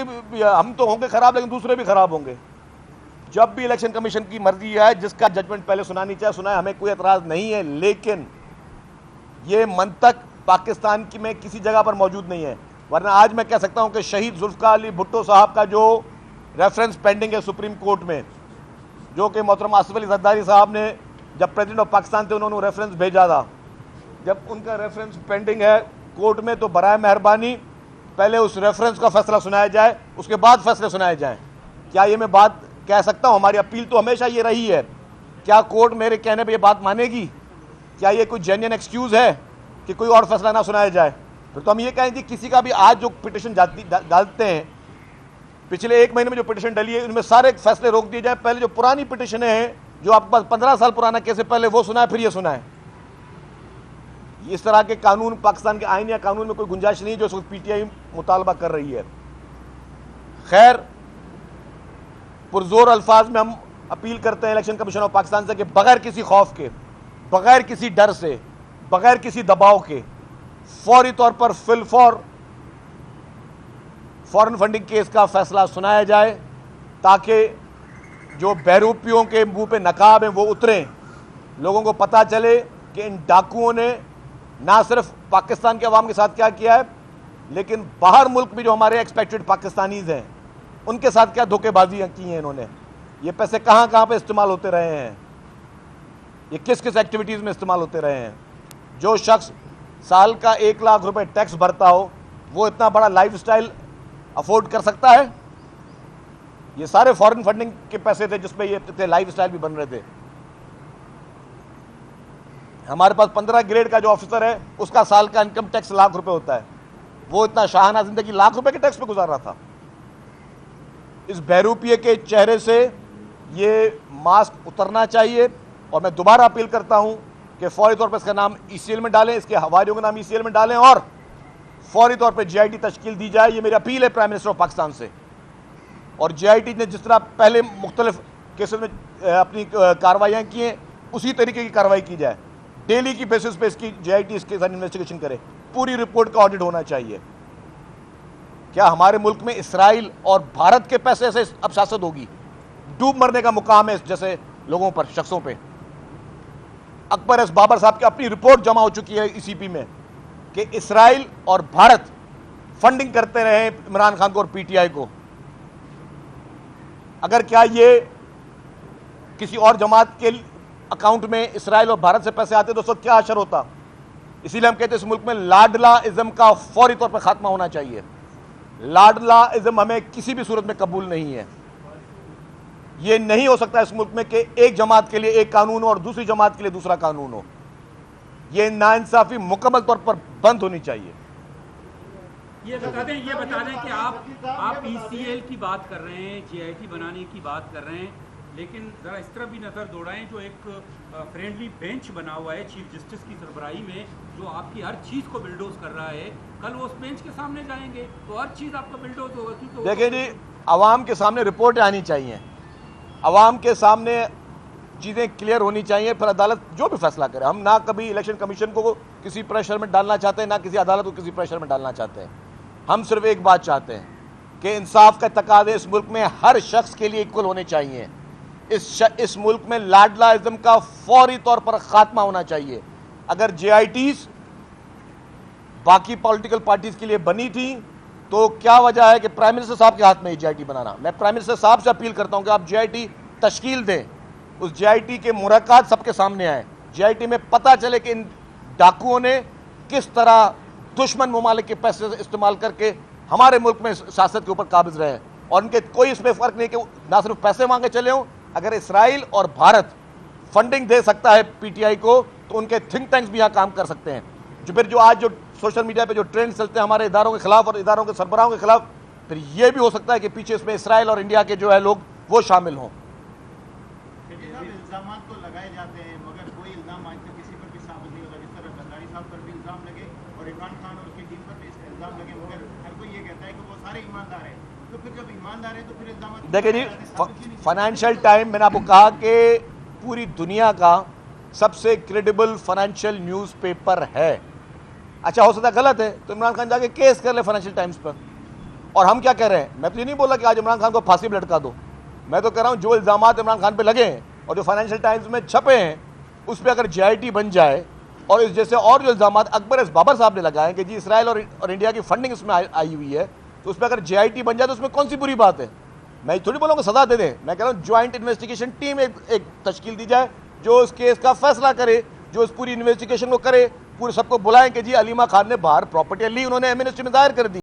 हम तो होंगे खराब लेकिन दूसरे भी खराब होंगे। जब भी इलेक्शन कमीशन की मर्जी है, जिसका जजमेंट पहले सुनानी चाहिए सुनाए, हमें कोई एतराज नहीं है, लेकिन ये मंतक पाकिस्तान की में किसी जगह पर मौजूद नहीं है। वरना आज मैं कह सकता हूं कि शहीद जुल्फकार अली भुट्टो साहब का जो रेफरेंस पेंडिंग है सुप्रीम कोर्ट में, जो कि मोहतरम आसिफ अली जरदारी साहब ने जब प्रेसिडेंट ऑफ पाकिस्तान थे उन्होंने रेफरेंस भेजा था, जब उनका रेफरेंस पेंडिंग है कोर्ट में, तो बराए मेहरबानी पहले उस रेफरेंस का फैसला सुनाया जाए, उसके बाद फैसले सुनाए जाएं। क्या ये मैं बात कह सकता हूं? हमारी अपील तो हमेशा ये रही है। क्या कोर्ट मेरे कहने पे ये बात मानेगी? क्या ये कोई जेन्युइन एक्सक्यूज है कि कोई और फैसला ना सुनाया जाए? फिर तो हम ये कहें कि किसी का भी आज जो पिटिशन डालते हैं, पिछले 1 महीने में जो पिटिशन डली है, उनमें सारे फैसले रोक दिए जाए। पहले जो पुरानी पिटिशनें हैं, जो आपके पास 15 साल पुराना केस है, पहले वो सुनाए फिर ये सुनाए। इस तरह के कानून पाकिस्तान के आईन या कानून में कोई गुंजाइश नहीं जो पीटीआई मुतालबा कर रही है। खैर, पुरजोर अल्फाज में हम अपील करते हैं इलेक्शन कमीशन ऑफ पाकिस्तान से कि बगैर किसी खौफ के, बगैर किसी डर से, बगैर किसी दबाव के फौरी तौर पर फॉरेन फंडिंग केस का फैसला सुनाया जाए, ताकि जो बहरूपियों के मुंह पे नकाब हैं वो उतरें, लोगों को पता चले कि इन डाकुओं ने ना सिर्फ पाकिस्तान के अवाम के साथ क्या किया है, लेकिन बाहर मुल्क में जो हमारे एक्सपेक्टेड पाकिस्तानीज हैं उनके साथ क्या धोखेबाजियां की हैं इन्होंने। ये पैसे कहां कहां पे इस्तेमाल होते रहे हैं, ये किस किस एक्टिविटीज़ में इस्तेमाल होते रहे हैं। जो शख्स साल का 1 लाख रुपए टैक्स भरता हो, वो इतना बड़ा लाइफस्टाइल अफोर्ड कर सकता है? ये सारे फॉरेन फंडिंग के पैसे थे जिसमें ये इतने लाइफस्टाइल भी बन रहे थे। हमारे पास 15 ग्रेड का जो ऑफिसर है, उसका साल का इनकम टैक्स लाख रुपए होता है, वो इतना शाहाना जिंदगी लाख रुपए के टैक्स पे गुजार रहा था। इस बहरूपिये के चेहरे से ये मास्क उतरना चाहिए, और मैं दोबारा अपील करता हूं कि फौरी तौर पर इसका नाम ईसीएल में डालें, इसके हवारियों का नाम ईसीएल में डालें, और फौरी तौर पर जेआईटी तश्कील दी जाए। ये मेरी अपील है प्राइम मिनिस्टर ऑफ पाकिस्तान से। और जेआईटी ने जिस तरह पहले मुख्तलिफ केसेस में अपनी कार्रवाइयाँ की हैं, उसी तरीके की कार्रवाई की जाए। डेली की बेसिस पे इसकी जेआईटी इसके साथ इन्वेस्टिगेशन करे, पूरी रिपोर्ट का ऑडिट होना चाहिए। क्या हमारे मुल्क में इसराइल और भारत के पैसे से अब सियासत होगी? डूब मरने का मुकाम है जैसे लोगों पर, शख्सों पे। अकबर एस बाबर साहब की अपनी रिपोर्ट जमा हो चुकी है ईसीपी में कि इसराइल और भारत फंडिंग करते रहे इमरान खान को और पीटीआई को। अगर क्या ये किसी और जमात के अकाउंट में इसराइल और भारत से पैसे आते तो उसको क्या असर होता? इसीलिए हम कहते हैं इस मुल्क में लाडला इज्म का फौरी तौर पर खात्मा होना चाहिए। लाडला इज्म हमें किसी भी सूरत में कबूल नहीं है। यह नहीं हो सकता इस मुल्क में कि एक जमात के लिए एक कानून हो और दूसरी जमात के लिए दूसरा कानून हो। यह नाइंसाफी मुकम्मल तौर पर बंद होनी चाहिए। ये बता दें कि आप ईसीएल की बात कर रहे हैं, जेआईटी बनाने की बात कर रहे हैं, लेकिन ज़रा इस तरह भी नज़र दौड़ाएं, जो एक फ्रेंडली बेंच बना हुआ है चीफ जस्टिस की सरबराही में, जो आपकी हर चीज़ को बिल्डोज कर रहा है, कल वो उस बेंच के सामने जाएंगे तो हर चीज़ आपका बिल्डोज होगा। क्योंकि देखिए जी, आवाम के सामने रिपोर्ट आनी चाहिए, आवाम के सामने चीज़ें क्लियर होनी चाहिए, फिर अदालत जो भी फैसला करे। हम ना कभी इलेक्शन कमीशन को किसी प्रेशर में डालना चाहते हैं, ना किसी अदालत को किसी प्रेशर में डालना चाहते हैं। हम सिर्फ एक बात चाहते हैं कि इंसाफ का तकाज़े इस मुल्क में हर शख्स के लिए इक्वल होने चाहिए। इस मुल्क में लाडलाइज्म का फौरी तौर पर खात्मा होना चाहिए। अगर जेआईटीज बाकी पॉलिटिकल पार्टीज के लिए बनी थी तो क्या वजह है कि प्राइम मिनिस्टर साहब के हाथ में जेआईटी बनाना? मैं प्राइम मिनिस्टर साहब से अपील करता हूं कि आप जेआईटी तश्कील दें, उस जेआईटी के मुराकात सबके सामने आए, जेआईटी में पता चले कि इन डाकुओं ने किस तरह दुश्मन ममालिक के पैसे इस्तेमाल करके हमारे मुल्क में सियासत के ऊपर काबिज रहे, और उनके कोई इसमें फ़र्क नहीं कि ना सिर्फ पैसे मांगे चले हों। अगर इसराइल और भारत फंडिंग दे सकता है पीटीआई को, तो उनके थिंक टैंक्स भी यहाँ काम कर सकते हैं। जो आज जो सोशल मीडिया पे जो ट्रेंड चलते हैं हमारे इदारों के खिलाफ और इदारों के सरबराहों के खिलाफ, फिर ये भी हो सकता है कि पीछे इसमें इसराइल और इंडिया के जो है लोग वो शामिल हों। इल्जाम तो लगाए जाते हैं, मगर कोई इल्जाम आज तक किसी पर भी साबित नहीं होता। जिस तरह जरदारी साहब पर भी इल्जाम लगे और इमरान खान और उसकी टीम पर भी इल्जाम लगे, मगर हर कोई ये कहता है कि वो सारे ईमानदार हैं। तो फिर जब ईमानदार है तो फिर इल्जाम देखिए जी, फाइनेंशियल टाइम, मैंने आपको कहा कि पूरी दुनिया का सबसे क्रेडिबल फाइनेंशियल न्यूज़पेपर है। अच्छा, हो सकता है गलत है तो इमरान खान जाके केस कर ले फाइनेंशियल टाइम्स पर, और हम क्या कह रहे हैं, मैं तो ये नहीं बोला कि आज इमरान खान को फांसी पर लटका दो, मैं तो कह रहा हूँ जो इल्ज़ाम इमरान खान पे लगे हैं और जो फाइनेंशियल टाइम्स में छपे हैं उस पर अगर JIT बन जाए और इस जैसे और जो इल्ज़ाम अकबर एस बाबर साहब ने लगाए कि जी इसराइल और इंडिया की फंडिंग इसमें आई हुई है, तो उस पर अगर JIT बन जाए तो उसमें कौन सी बुरी बात है। मैं थोड़ी बोलूँगा सज़ा दे दें, मैं कह रहा हूँ ज्वाइंट इन्वेस्टिगेशन टीम एक तश्कील दी जाए जो उस केस का फैसला करे, जो उस पूरी इन्वेस्टिगेशन को करे, पूरे सबको बुलाएं कि जी अलीमा खान ने बाहर प्रॉपर्टी ली, उन्होंने एमनेस्टी में दायर कर दी।